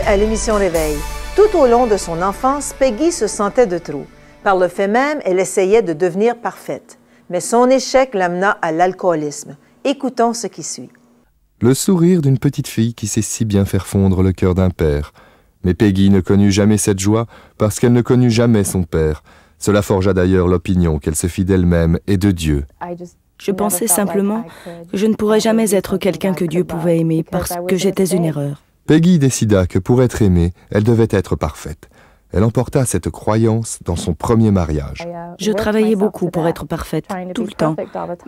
à l'émission Réveil. Tout au long de son enfance, Peggy se sentait de trop. Par le fait même, elle essayait de devenir parfaite. Mais son échec l'amena à l'alcoolisme. Écoutons ce qui suit. Le sourire d'une petite fille qui sait si bien faire fondre le cœur d'un père. Mais Peggy ne connut jamais cette joie parce qu'elle ne connut jamais son père. Cela forgea d'ailleurs l'opinion qu'elle se fit d'elle-même et de Dieu. Je pensais simplement que je ne pourrais jamais être quelqu'un que Dieu pouvait aimer parce que j'étais une erreur. Peggy décida que pour être aimée, elle devait être parfaite. Elle emporta cette croyance dans son premier mariage. Je travaillais beaucoup pour être parfaite, tout le temps.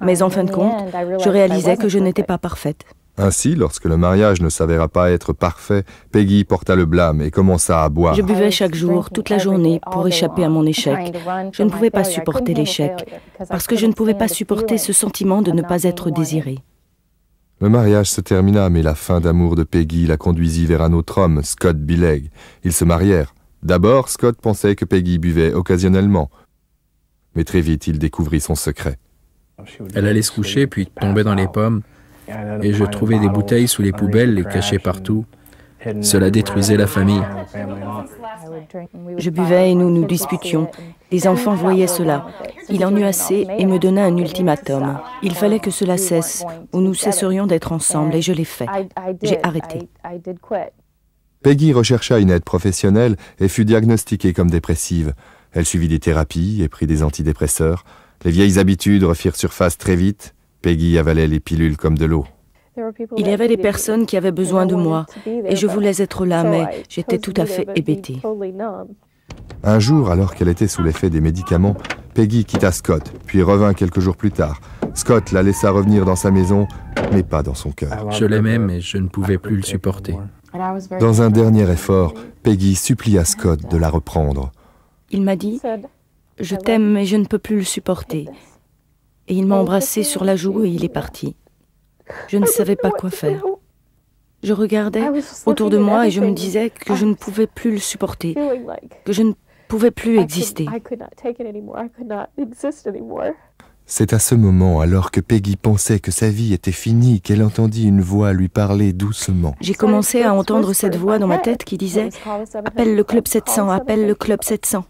Mais en fin de compte, je réalisais que je n'étais pas parfaite. Ainsi, lorsque le mariage ne s'avéra pas être parfait, Peggy porta le blâme et commença à boire. Je buvais chaque jour, toute la journée, pour échapper à mon échec. Je ne pouvais pas supporter l'échec, parce que je ne pouvais pas supporter ce sentiment de ne pas être désirée. Le mariage se termina, mais la fin d'amour de Peggy la conduisit vers un autre homme, Scott Billeg. Ils se marièrent. D'abord, Scott pensait que Peggy buvait occasionnellement. Mais très vite, il découvrit son secret. Elle allait se coucher, puis tombait dans les pommes, et je trouvais des bouteilles sous les poubelles et cachées partout. Cela détruisait la famille. Je buvais et nous nous disputions. Les enfants voyaient cela. Il en eut assez et me donna un ultimatum. Il fallait que cela cesse, ou nous cesserions d'être ensemble, et je l'ai fait. J'ai arrêté. Peggy rechercha une aide professionnelle et fut diagnostiquée comme dépressive. Elle suivit des thérapies et prit des antidépresseurs. Les vieilles habitudes refirent surface très vite. Peggy avalait les pilules comme de l'eau. Il y avait des personnes qui avaient besoin de moi, et je voulais être là, mais j'étais tout à fait hébétée. Un jour, alors qu'elle était sous l'effet des médicaments, Peggy quitta Scott, puis revint quelques jours plus tard. Scott la laissa revenir dans sa maison, mais pas dans son cœur. Je l'aimais, mais je ne pouvais plus le supporter. Dans un dernier effort, Peggy supplia Scott de la reprendre. Il m'a dit « Je t'aime, mais je ne peux plus le supporter. » Et il m'a embrassé sur la joue et il est parti. Je ne savais pas quoi faire. Je regardais autour de moi et je me disais que je ne pouvais plus le supporter, que je ne pouvais plus exister. C'est à ce moment, alors que Peggy pensait que sa vie était finie, qu'elle entendit une voix lui parler doucement. J'ai commencé à entendre cette voix dans ma tête qui disait « Appelle le Club 700, appelle le Club 700 ».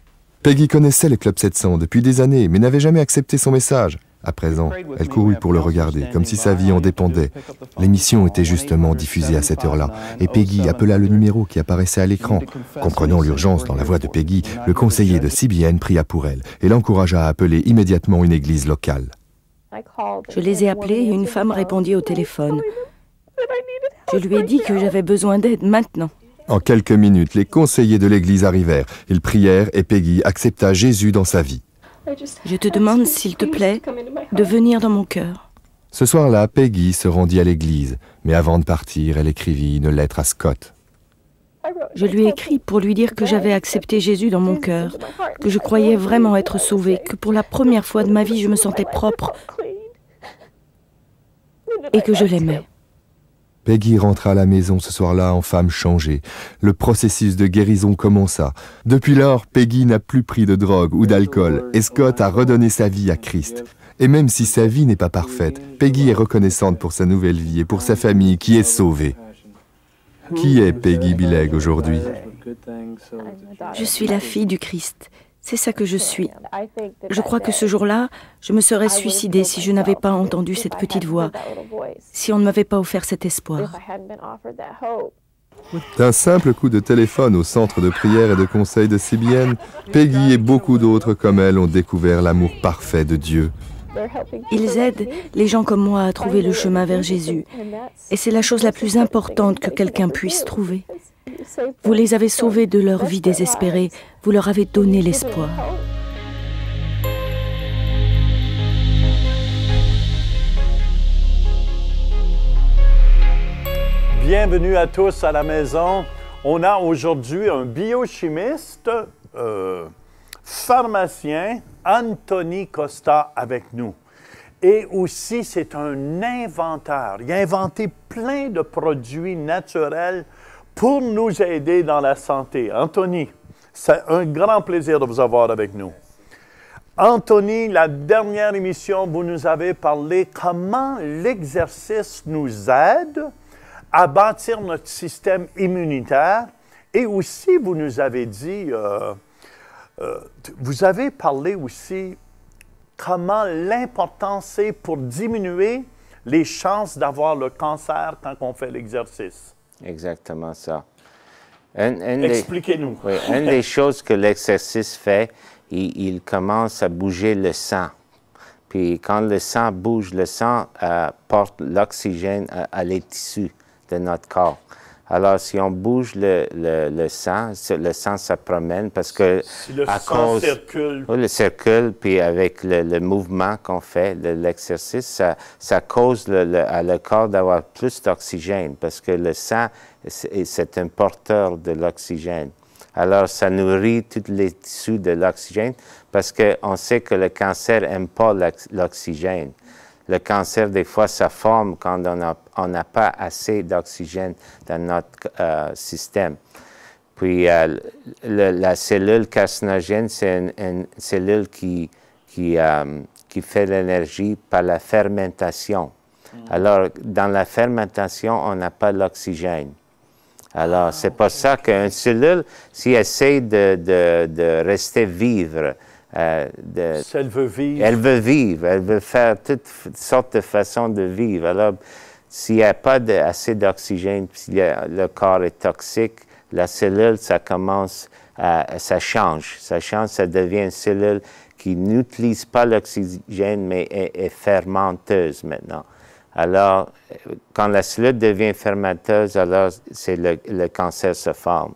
Peggy connaissait le Club 700 depuis des années, mais n'avait jamais accepté son message. À présent, elle courut pour le regarder, comme si sa vie en dépendait. L'émission était justement diffusée à cette heure-là, et Peggy appela le numéro qui apparaissait à l'écran. Comprenant l'urgence dans la voix de Peggy, le conseiller de CBN pria pour elle et l'encouragea à appeler immédiatement une église locale. Je les ai appelés et une femme répondit au téléphone. Je lui ai dit que j'avais besoin d'aide maintenant. En quelques minutes, les conseillers de l'église arrivèrent. Ils prièrent et Peggy accepta Jésus dans sa vie. Je te demande, s'il te plaît, de venir dans mon cœur. Ce soir-là, Peggy se rendit à l'église, mais avant de partir, elle écrivit une lettre à Scott. Je lui ai écrit pour lui dire que j'avais accepté Jésus dans mon cœur, que je croyais vraiment être sauvée, que pour la première fois de ma vie, je me sentais propre et que je l'aimais. Peggy rentra à la maison ce soir-là en femme changée. Le processus de guérison commença. Depuis lors, Peggy n'a plus pris de drogue ou d'alcool et Scott a redonné sa vie à Christ. Et même si sa vie n'est pas parfaite, Peggy est reconnaissante pour sa nouvelle vie et pour sa famille qui est sauvée. Qui est Peggy Billeg aujourd'hui? Je suis la fille du Christ. C'est ça que je suis. Je crois que ce jour-là, je me serais suicidée si je n'avais pas entendu cette petite voix, si on ne m'avait pas offert cet espoir. D'un simple coup de téléphone au centre de prière et de conseil de CBN, Peggy et beaucoup d'autres comme elle ont découvert l'amour parfait de Dieu. Ils aident les gens comme moi à trouver le chemin vers Jésus. Et c'est la chose la plus importante que quelqu'un puisse trouver. Vous les avez sauvés de leur vie désespérée. Vous leur avez donné l'espoir. Bienvenue à tous à la maison. On a aujourd'hui un biochimiste, pharmacien, Anthony Costa avec nous. Et aussi, c'est un inventeur. Il a inventé plein de produits naturels pour nous aider dans la santé. Anthony, c'est un grand plaisir de vous avoir avec nous. Anthony, la dernière émission, vous nous avez parlé comment l'exercice nous aide à bâtir notre système immunitaire Et aussi, vous nous avez dit, vous avez parlé aussi comment l'important c'est pour diminuer les chances d'avoir le cancer quand on fait l'exercice. Exactement ça. Expliquez-nous. Oui, une des choses que l'exercice fait, il commence à bouger le sang. Puis quand le sang bouge, le sang porte l'oxygène à les tissus de notre corps. Alors, si on bouge le sang se promène parce que si le sang circule. Oui, le circule, puis avec le mouvement qu'on fait, l'exercice, ça cause le corps d'avoir plus d'oxygène parce que le sang, c'est un porteur de l'oxygène. Alors, ça nourrit tous les tissus de l'oxygène parce qu'on sait que le cancer n'aime pas l'oxygène. Le cancer, des fois, ça forme quand on n'a pas assez d'oxygène dans notre système. Puis, la cellule carcinogène, c'est une cellule qui fait l'énergie par la fermentation. Alors, dans la fermentation, on n'a pas l'oxygène. Alors, c'est pour ça qu'une cellule, si elle essaie de rester vive, elle veut vivre. Elle veut vivre, elle veut faire toutes sortes de façons de vivre. Alors, s'il n'y a pas assez d'oxygène, si le corps est toxique, la cellule, ça change, ça devient une cellule qui n'utilise pas l'oxygène, mais est fermenteuse maintenant. Alors, quand la cellule devient fermenteuse, alors le cancer se forme.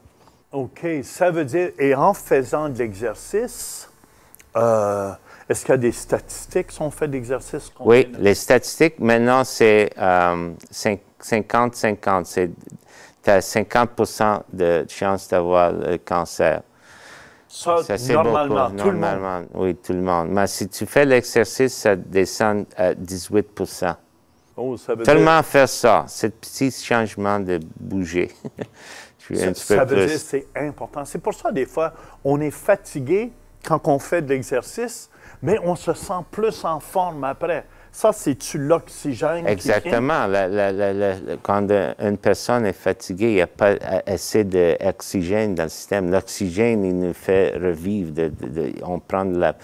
OK, ça veut dire, et en faisant de l'exercice, est-ce qu'il y a des statistiques si on fait de l'exercice? Oui, les statistiques, maintenant, c'est 50-50. Tu as 50% de chance d'avoir le cancer. Ça c'est normalement, beaucoup. Tout le monde? Oui, tout le monde. Mais si tu fais l'exercice, ça descend à 18%. Oh, ça veut Seulement faire ça, ce petit changement de bouger. Ça veut dire que c'est important. C'est pour ça, des fois, on est fatigué quand on fait de l'exercice, mais on se sent plus en forme après. Ça, c'est-tu l'oxygène? Exactement. Quand une personne est fatiguée, il n'y a pas assez d'oxygène dans le système. L'oxygène, il nous fait revivre. On prend de l'ampleur,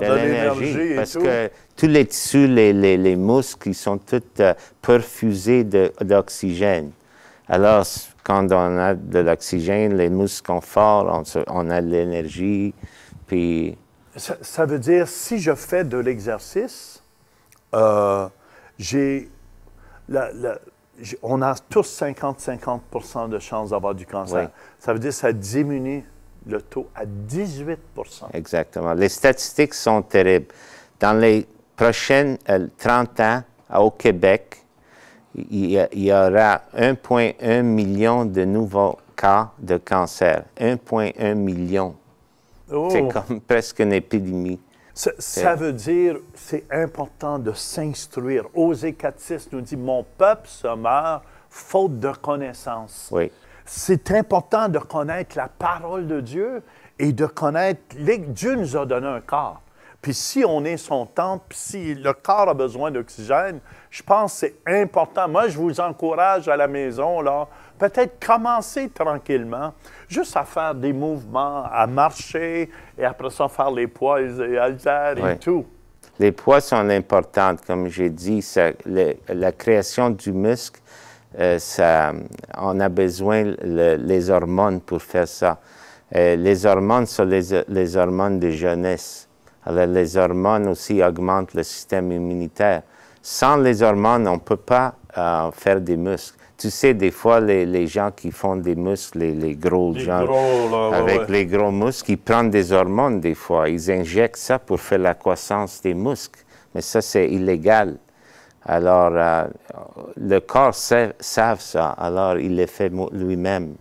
de l'énergie. Parce que tous les tissus, les muscles, ils sont tous perfusés d'oxygène. Alors, quand on a de l'oxygène, les muscles sont forts, on a de l'énergie, puis... Ça veut dire, si je fais de l'exercice, on a tous 50-50% de chances d'avoir du cancer. Oui. Ça veut dire que ça diminue le taux à 18%. Exactement. Les statistiques sont terribles. Dans les prochaines 30 ans, au Québec, il y aura 1,1 million de nouveaux cas de cancer. 1,1 million. Oh. C'est comme presque une épidémie. Ça veut dire c'est important de s'instruire. Osée 4.6 nous dit « Mon peuple se meurt faute de connaissance ». Oui. C'est important de connaître la parole de Dieu et de connaître... Dieu nous a donné un corps. Puis si on est son temple, puis si le corps a besoin d'oxygène, je pense que c'est important. Moi, je vous encourage à la maison, là, peut-être commencer tranquillement, juste à faire des mouvements, à marcher, et après ça, faire les poids et haltères et tout. Les poids sont importants, comme j'ai dit. La création du muscle, on a besoin les hormones pour faire ça. Les hormones sont les hormones de jeunesse. Alors, les hormones aussi augmentent le système immunitaire. Sans les hormones, on ne peut pas faire des muscles. Tu sais, des fois, les gens qui font des muscles, les gros gens, avec les gros muscles, ils prennent des hormones des fois. Ils injectent ça pour faire la croissance des muscles. Mais ça, c'est illégal. Alors, le corps sait ça. Alors, il le fait lui-même.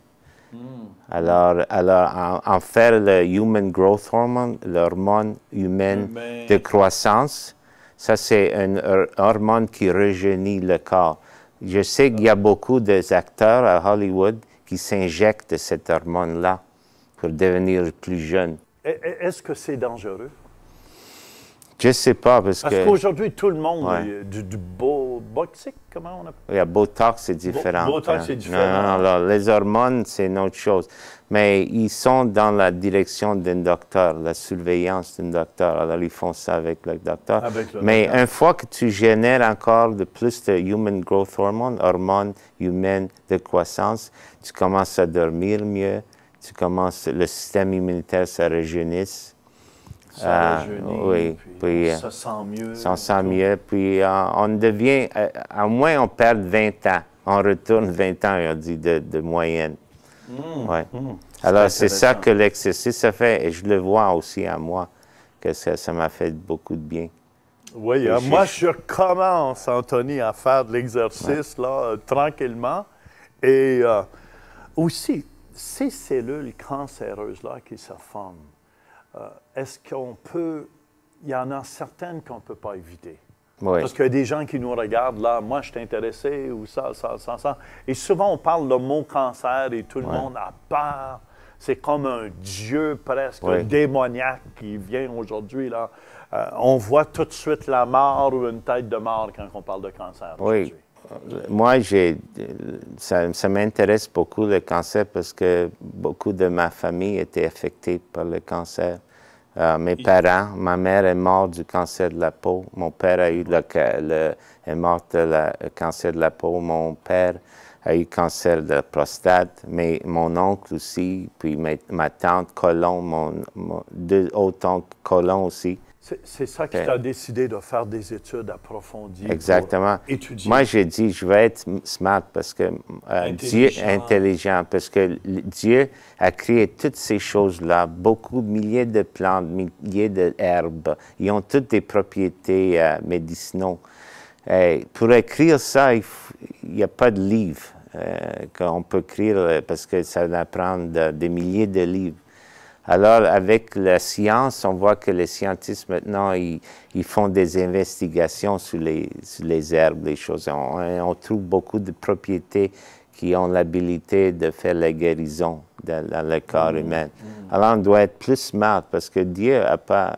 Alors, en faire le Human Growth Hormone, l'hormone humaine de croissance, ça, c'est une hormone qui rajeunit le corps. Je sais qu'il y a beaucoup d'acteurs à Hollywood qui s'injectent cette hormone-là pour devenir plus jeunes. Est-ce que c'est dangereux? Je ne sais pas, parce qu'aujourd'hui, tout le monde, du beau Botox, comment on appelle? Il y a Botox, c'est différent. Botox, c'est différent. Non, non, non, les hormones, c'est une autre chose. Mais ils sont dans la direction d'un docteur, la surveillance d'un docteur. Alors, ils font ça avec le docteur. Mais une fois que tu génères encore de plus de Human Growth Hormone, hormone humaine de croissance, tu commences à dormir mieux, le système immunitaire se rajeunisse. Ça rajeunit, oui, puis ça sent mieux. Ça sent mieux, puis on devient, à moins on perd 20 ans. On retourne 20 ans, on dit, de moyenne. Ouais. Alors, c'est ça que l'exercice a fait, et je le vois aussi à moi, que ça m'a fait beaucoup de bien. Oui, moi, je commence, Anthony, à faire de l'exercice, là, tranquillement. Et aussi, ces cellules cancéreuses-là qui se forment, est-ce qu'on peut... Il y en a certaines qu'on ne peut pas éviter. Oui. Parce qu'il y a des gens qui nous regardent, là, moi, je suis intéressé, ou ça. Et souvent, on parle le mot cancer et tout le monde a peur. C'est comme un dieu presque démoniaque qui vient aujourd'hui, là. On voit tout de suite la mort ou une tête de mort quand on parle de cancer aujourd'hui. Moi, ça m'intéresse beaucoup le cancer parce que beaucoup de ma famille était affectée par le cancer. Mes parents, ma mère est morte du cancer de la peau. Mon père est mort du cancer de la peau. Mon père a eu cancer de la prostate. Mais mon oncle aussi, puis ma tante colon, deux autres oncles colon aussi. C'est ça qui t'a décidé de faire des études approfondies. Exactement. Pour étudier. Moi, j'ai dit, je vais être smart parce que Dieu est intelligent, parce que Dieu a créé toutes ces choses-là, milliers de plantes, milliers d'herbes. Ils ont toutes des propriétés médicinales. Pour écrire ça, il n'y a pas de livre qu'on peut écrire parce que ça va prendre des milliers de livres. Alors, avec la science, on voit que les scientifiques, maintenant, ils font des investigations sur les herbes, les choses. On trouve beaucoup de propriétés qui ont l'habilité de faire la guérison dans le corps humain. Alors, on doit être plus smart parce que Dieu n'a pas...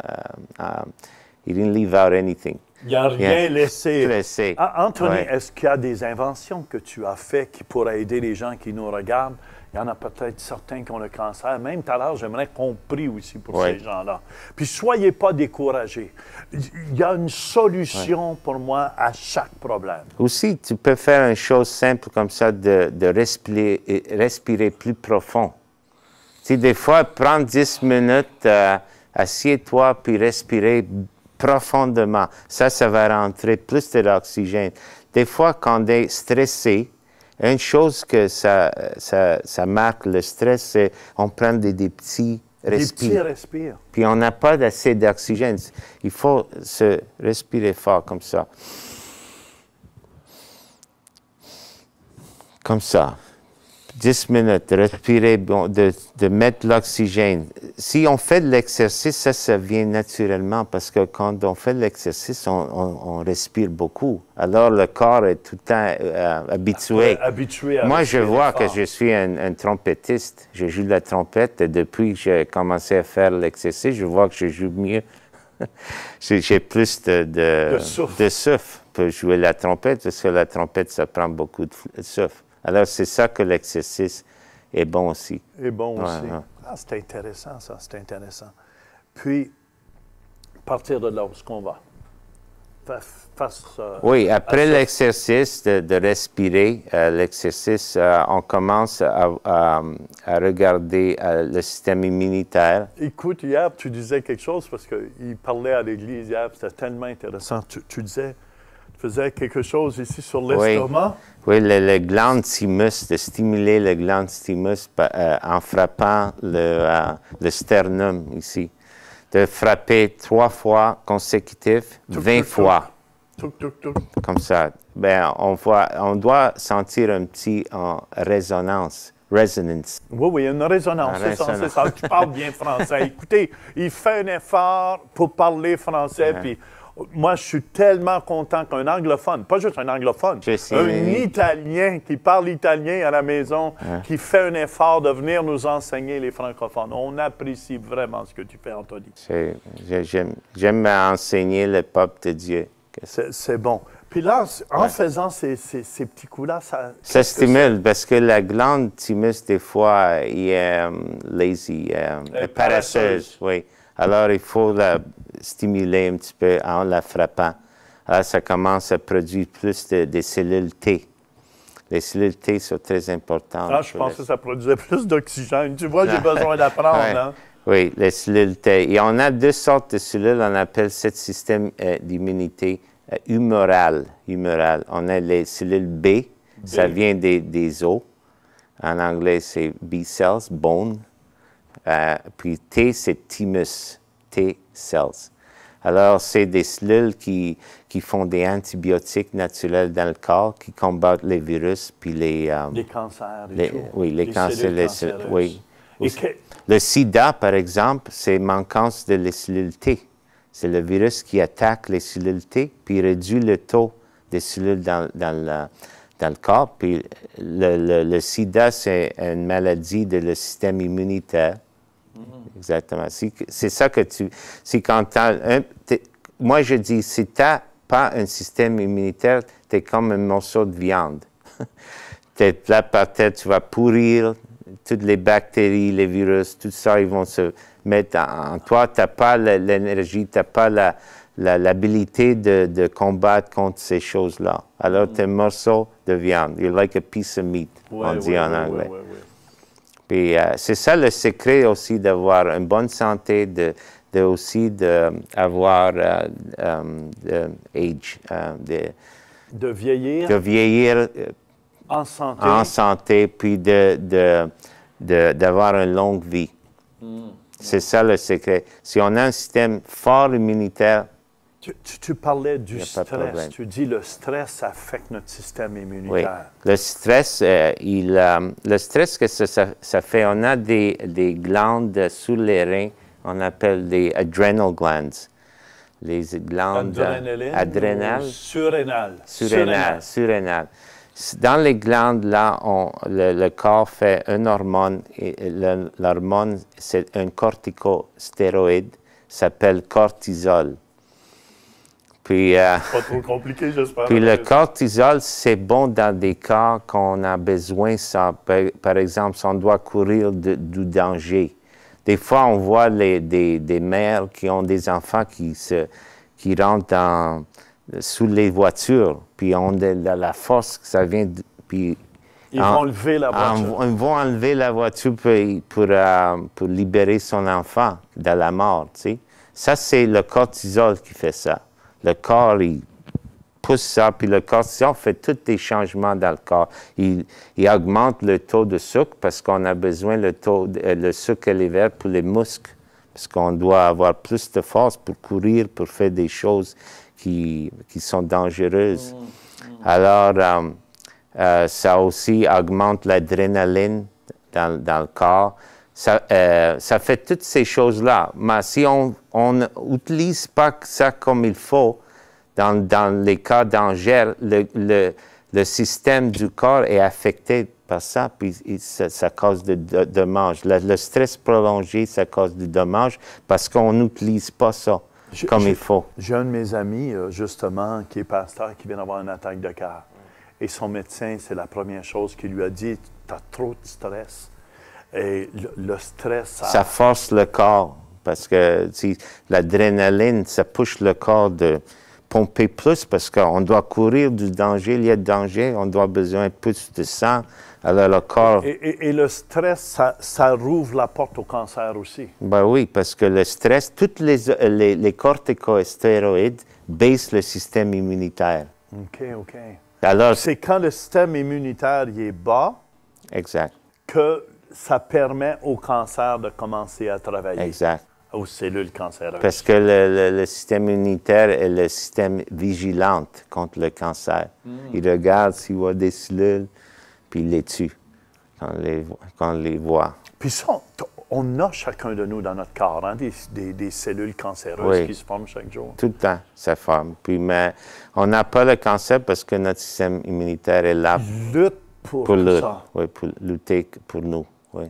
he didn't leave out anything. Il n'a rien laissé. Anthony, Ouais. est-ce qu'il y a des inventions que tu as faites qui pourraient aider les gens qui nous regardent? Il y en a peut-être certains qui ont le cancer. Même tout à l'heure, j'aimerais qu'on prie aussi pour ces gens-là. Puis, soyez pas découragés. Il y a une solution pour moi à chaque problème. Aussi, tu peux faire une chose simple comme ça, de respirer plus profond. Tu sais, des fois, prendre 10 minutes, assieds-toi, puis respirer profondément. Ça va rentrer plus d'oxygène. Des fois, quand on est stressé, une chose que ça marque le stress, c'est qu'on prend des petits respires. Des petits respires. Puis on n'a pas assez d'oxygène. Il faut se respirer fort comme ça. Comme ça. 10 minutes, de respirer, de mettre l'oxygène. Si on fait de l'exercice, ça vient naturellement parce que quand on fait de l'exercice, on respire beaucoup. Alors le corps est tout le temps habitué. Moi, je vois que je suis un trompettiste. Je joue de la trompette et depuis que j'ai commencé à faire l'exercice, je vois que je joue mieux. J'ai plus de souffle pour jouer la trompette parce que la trompette, ça prend beaucoup de souffle. Alors, c'est ça que l'exercice est bon aussi. Est bon aussi. Ah, c'est intéressant, ça, c'est intéressant. Puis, à partir de là, où est-ce qu'on va? Oui, après l'exercice de respirer, l'exercice, on commence à regarder le système immunitaire. Écoute, hier, tu disais quelque chose parce qu'il parlait à l'église hier, c'était tellement intéressant. Tu disais... Tu faisais quelque chose ici sur l'estomac? Oui, le glande thymus, de stimuler le glande thymus en frappant le sternum ici. De frapper 3 fois consécutif, 20 fois. Comme ça. Ben, on doit sentir un petit résonance. Resonance. Oui, une résonance, c'est ça. Tu parles bien français. Écoutez, il fait un effort pour parler français, puis moi, je suis tellement content qu'un anglophone, pas juste un anglophone, un Italien qui parle italien à la maison, qui fait un effort de venir nous enseigner les francophones. On apprécie vraiment ce que tu fais, Anthony. J'aime enseigner le peuple de Dieu. C'est bon. Puis là, en faisant ces petits coups-là, ça stimule, parce que la glande thymus, des fois, il est lazy, paresseuse. Oui. Alors, il faut la stimuler un petit peu en la frappant. Alors, ça commence à produire plus de cellules T. Les cellules T sont très importantes. Ah, je pense que ça produisait plus d'oxygène. Tu vois, j'ai besoin d'apprendre. Ouais. Hein? Oui, les cellules T. Et on a deux sortes de cellules. On appelle ce système d'immunité humorale. On a les cellules B. Ça vient des os. En anglais, c'est B-cells, bone. Puis T, c'est thymus, T-cells. Alors, c'est des cellules qui font des antibiotiques naturels dans le corps, qui combattent les virus, puis les cancers et tout. Oui, les cancers. Oui. Et Le sida, par exemple, c'est manquance de les cellules T. C'est le virus qui attaque les cellules T, puis réduit le taux des cellules dans le corps. Puis le sida, c'est une maladie de le système immunitaire. Exactement. C'est ça que c'est quand moi, je dis, si tu n'as pas un système immunitaire, tu es comme un morceau de viande. Tu es là par terre, tu vas pourrir, toutes les bactéries, les virus, tout ça, ils vont se mettre en toi. Tu n'as pas l'énergie, tu n'as pas l'habilité de combattre contre ces choses-là. Alors, tu es un morceau de viande. You're like a piece of meat, on dit en anglais. Puis c'est ça le secret aussi d'avoir une bonne santé, aussi d'avoir de vieillir. De vieillir en santé. En santé, puis d'avoir une longue vie. C'est ça le secret. Si on a un système fort immunitaire, tu parlais du stress. Tu dis le stress affecte notre système immunitaire. Oui. Le stress, le stress que ça fait, on a des glandes sous les reins, on appelle des adrenal glands. Les glandes adrénales. Surrénales. Dans les glandes, là, le corps fait une hormone, et l'hormone, c'est un corticostéroïde, s'appelle cortisol. Puis, pas trop compliqué, j'espère. Puis le cortisol, c'est bon dans des cas qu'on a besoin ça. Par exemple, si on doit courir du danger. Des fois, on voit des mères qui ont des enfants qui rentrent sous les voitures, puis ont de la force que ça vient. Puis ils vont enlever la voiture. Ils vont enlever la voiture pour libérer son enfant de la mort. Tu sais. Ça, c'est le cortisol qui fait ça. Le corps, il pousse ça, puis le cortisol fait tous les changements dans le corps. Il augmente le taux de sucre parce qu'on a besoin le sucre élevé pour les muscles, parce qu'on doit avoir plus de force pour courir, pour faire des choses qui sont dangereuses. Alors, ça aussi augmente l'adrénaline dans le corps. Ça fait toutes ces choses-là. Mais si on n'utilise pas ça comme il faut, dans les cas danger, le système du corps est affecté par ça, puis ça cause de dommages. Le stress prolongé, ça cause de dommages parce qu'on n'utilise pas ça comme il faut. J'ai un de mes amis, justement, qui est pasteur, qui vient d'avoir une attaque de cœur. Et son médecin, c'est la première chose qu'il lui a dit, « Tu as trop de stress. » Et le stress, ça force le corps, parce que l'adrénaline, ça pousse le corps de pomper plus, parce qu'on doit courir du danger, il y a danger, on doit besoin de plus de sang. Alors le corps... Et le stress, ça rouvre la porte au cancer aussi. Ben oui, parce que le stress, tous les corticostéroïdes baissent le système immunitaire. OK. Alors, c'est quand le système immunitaire est bas exact. Que ça permet au cancer de commencer à travailler. Exact. Aux cellules cancéreuses. Parce que le système immunitaire est le système vigilant contre le cancer. Il regarde s'il voit des cellules, puis il les tue quand on les voit. Puis ça, on a chacun de nous dans notre corps des cellules cancéreuses qui se forment chaque jour. Tout le temps, ça forme. Puis, mais on n'a pas le cancer parce que notre système immunitaire est là lutte pour ça. Oui, pour lutter pour nous. Oui.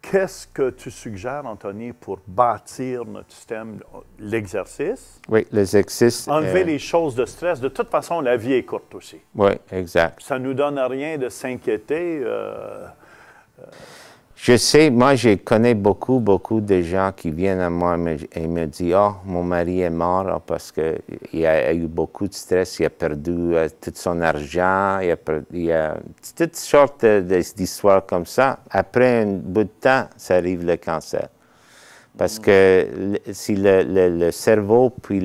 Qu'est-ce que tu suggères, Anthony, pour bâtir notre système? L'exercice? Oui, l'exercice. Enlever les choses de stress. De toute façon, la vie est courte aussi. Oui, exact. Ça ne nous donne rien de s'inquiéter. Je sais, moi, je connais beaucoup de gens qui viennent à moi et me disent « Oh, mon mari est mort parce qu'il a eu beaucoup de stress, il a perdu tout son argent, il y a toutes sortes d'histoires comme ça. Après un bout de temps, ça arrive le cancer. Parce que si le cerveau puis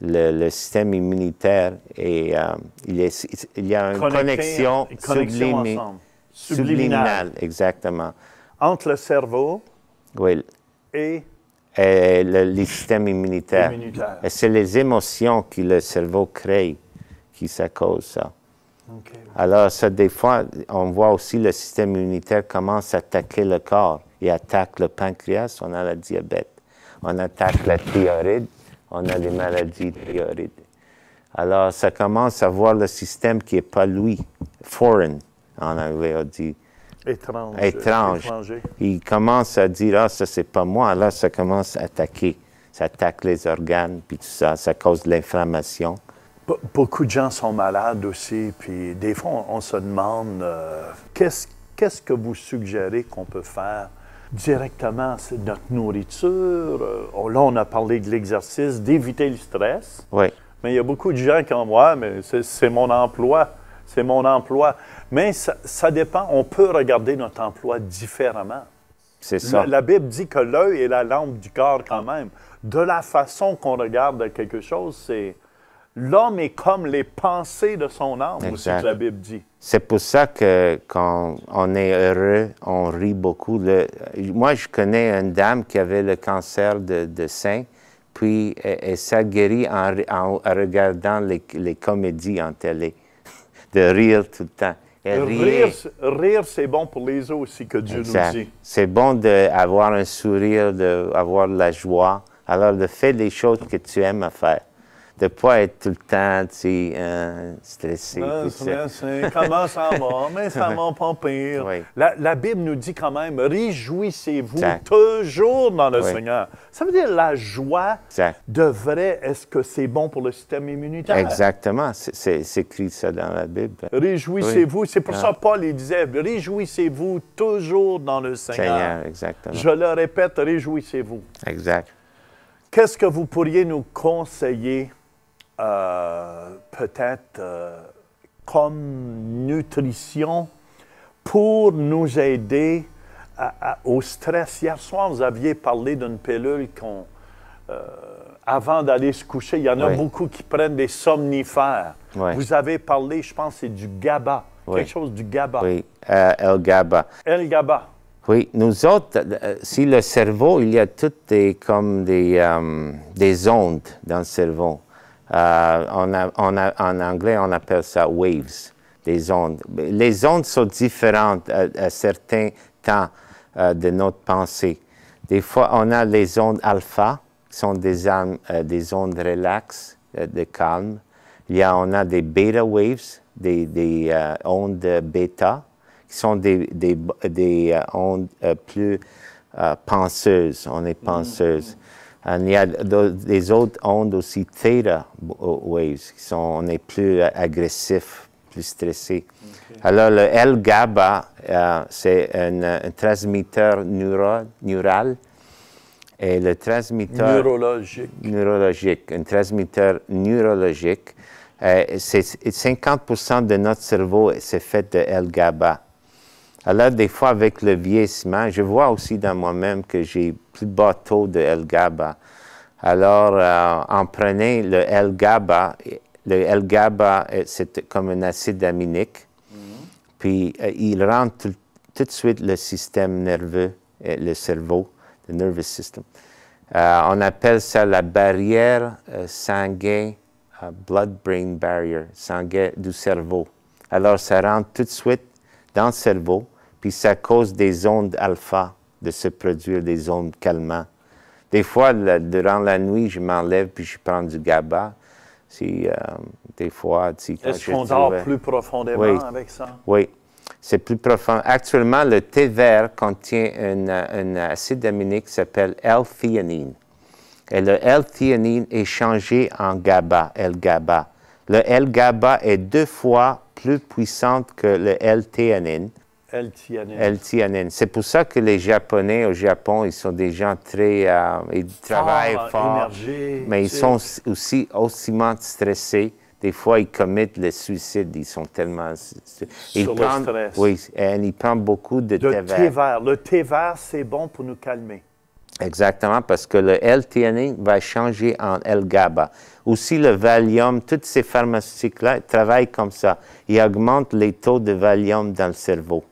le système immunitaire, il y a une connexion subliminale, exactement. Entre le cerveau oui. et le système immunitaire. Et c'est les émotions que le cerveau crée qui ça cause ça. Okay. Alors, ça, des fois, on voit aussi le système immunitaire commence à attaquer le corps. Il attaque le pancréas, on a le diabète. On attaque la thyroïde, on a des maladies thyroïdes. Alors, ça commence à voir le système qui n'est pas lui, foreign. En anglais, on dit étrange. Il commence à dire, ah, ça, c'est pas moi. Alors, ça commence à attaquer. Ça attaque les organes, puis tout ça. Ça cause de l'inflammation. Beaucoup de gens sont malades aussi, puis des fois, on se demande, qu'est-ce que vous suggérez qu'on peut faire directement? C'est notre nourriture. Là, on a parlé de l'exercice, d'éviter le stress. Oui. Mais il y a beaucoup de gens qui ont dit, ouais, mais c'est mon emploi. C'est mon emploi. Mais ça dépend. On peut regarder notre emploi différemment. C'est ça. La Bible dit que l'œil est la lampe du corps quand même. De la façon qu'on regarde quelque chose, c'est... L'homme est comme les pensées de son âme, aussi que la Bible dit. C'est pour ça que quand on est heureux, on rit beaucoup. Moi, je connais une dame qui avait le cancer de sein, puis elle s'est guérie en regardant les comédies en télé. De rire tout le temps. Rire, c'est bon pour les autres aussi, que Dieu nous dit. C'est bon d'avoir un sourire, d'avoir de la joie. Alors, de faire des choses que tu aimes à faire. De ne pas être tout le temps, stressé. Comment ça va? Mais ça va pas pire. Oui. La Bible nous dit quand même, réjouissez-vous toujours dans le Seigneur. Ça veut dire la joie devrait, est-ce que c'est bon pour le système immunitaire? Exactement. C'est écrit ça dans la Bible. Réjouissez-vous. C'est pour ça que Paul il disait, réjouissez-vous toujours dans le Seigneur. Exactement. Je le répète, réjouissez-vous. Exact. Qu'est-ce que vous pourriez nous conseiller peut-être comme nutrition pour nous aider au stress? Hier soir, vous aviez parlé d'une pilule avant d'aller se coucher. Il y en a beaucoup qui prennent des somnifères. Oui. Vous avez parlé, je pense, c'est du GABA. Quelque chose du GABA. Oui, L-GABA. L-GABA. Oui, nous autres, si le cerveau, il y a toutes comme des ondes dans le cerveau. En anglais, on appelle ça waves, des ondes. Les ondes sont différentes à certains temps de notre pensée. Des fois, on a les ondes alpha, qui sont des ondes relax, de calme. On a des beta waves, des ondes bêta, qui sont des ondes plus penseuses. On est penseuse. Il y a des autres ondes aussi, theta waves, on est plus agressif, plus stressé. Okay. Alors, le L-GABA, c'est un transmetteur neural. Et le transmetteur... Neurologique. Un transmetteur neurologique. C'est 50% de notre cerveau, c'est fait de L-GABA. Alors, des fois, avec le vieillissement, je vois aussi dans moi-même que j'ai plus bas taux de L-GABA. Alors, en prenant le L-GABA, c'est comme un acide aminique, puis il rend tout de suite le système nerveux, le cerveau, le nervous system. On appelle ça la barrière sanguine, blood-brain barrier, sanguine du cerveau. Alors, ça rentre tout de suite dans le cerveau, puis ça cause des ondes alpha de se produire des ondes calmantes. Des fois, durant la nuit, je m'enlève puis je prends du GABA. Des fois, est-ce qu'on dort plus profondément avec ça? Oui. C'est plus profond. Actuellement, le thé vert contient un acide aminique qui s'appelle L-théanine. Et le L-théanine est changé en GABA, L-GABA. Le L-GABA est 2 fois plus puissante que le L-théanine. L-théanine. C'est pour ça que les Japonais au Japon, ils sont des gens très... ils travaillent fort, mais ils sont aussi hautement stressés. Des fois, ils commettent le suicide. Ils sont tellement... Sur le stress. Oui, et ils prennent beaucoup de thé vert. Le thé vert, c'est bon pour nous calmer. Exactement, parce que le L-théanine va changer en L-GABA. Aussi, le Valium, tous ces pharmaceutiques-là travaillent comme ça. Ils augmentent les taux de Valium dans le cerveau.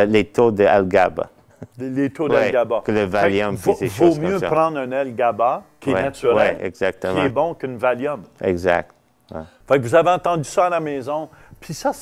Les taux de L-GABA. Les taux d'L-GABA. Que le Valium, il vaut mieux prendre un L-GABA qui est naturel, qui est bon qu'une Valium. Exact. Ouais. Fait que vous avez entendu ça à la maison, puis ça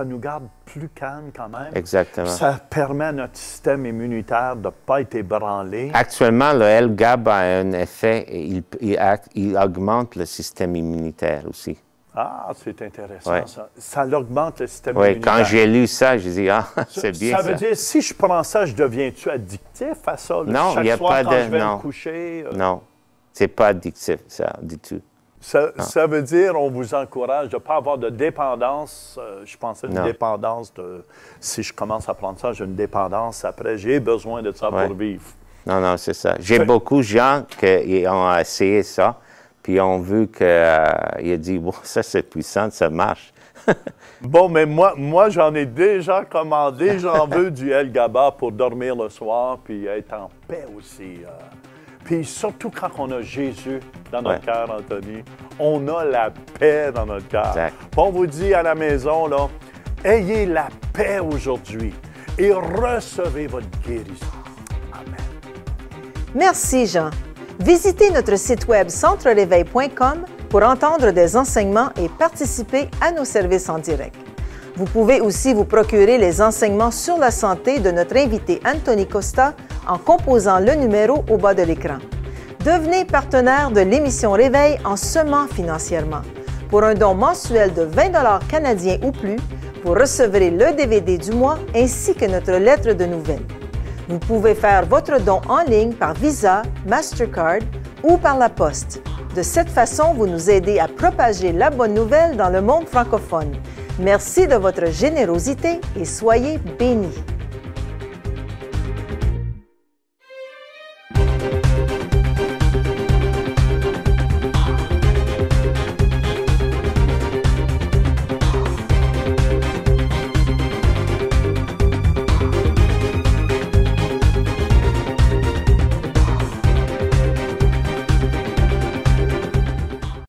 nous garde plus calme quand même. Exactement. Ça permet à notre système immunitaire de ne pas être ébranlé. Actuellement, le L-GABA a un effet, il augmente le système immunitaire aussi. Ah, c'est intéressant ça. Ça augmente le système immunitaire. Oui, quand j'ai lu ça, j'ai dit, c'est bien ça. Ça veut dire, si je prends ça, je deviens-tu addictif à ça? Non, il n'y a pas de... Quand je vais me coucher? Non, c'est pas addictif, ça, du tout. Ça veut dire on vous encourage de ne pas avoir de dépendance. Je pensais une dépendance de... Si je commence à prendre ça, j'ai une dépendance. Après, j'ai besoin de ça pour vivre. Non, non, c'est ça. J'ai beaucoup de gens qui ont essayé ça, puis ont vu qu'il a dit, bon, ça c'est puissant, ça marche. Bon, mais moi j'en ai déjà commandé. J'en veux du L-GABA pour dormir le soir, puis être en paix aussi. Puis surtout quand on a Jésus dans notre cœur, Anthony, on a la paix dans notre cœur. On vous dit à la maison, là, ayez la paix aujourd'hui et recevez votre guérison. Amen. Merci, Jean. Visitez notre site web centreréveil.com pour entendre des enseignements et participer à nos services en direct. Vous pouvez aussi vous procurer les enseignements sur la santé de notre invité Anthony Costa en composant le numéro au bas de l'écran. Devenez partenaire de l'émission Réveil en semant financièrement. Pour un don mensuel de 20 $ canadiens ou plus, vous recevrez le DVD du mois ainsi que notre lettre de nouvelles. Vous pouvez faire votre don en ligne par Visa, Mastercard ou par la poste. De cette façon, vous nous aidez à propager la bonne nouvelle dans le monde francophone. Merci de votre générosité et soyez bénis.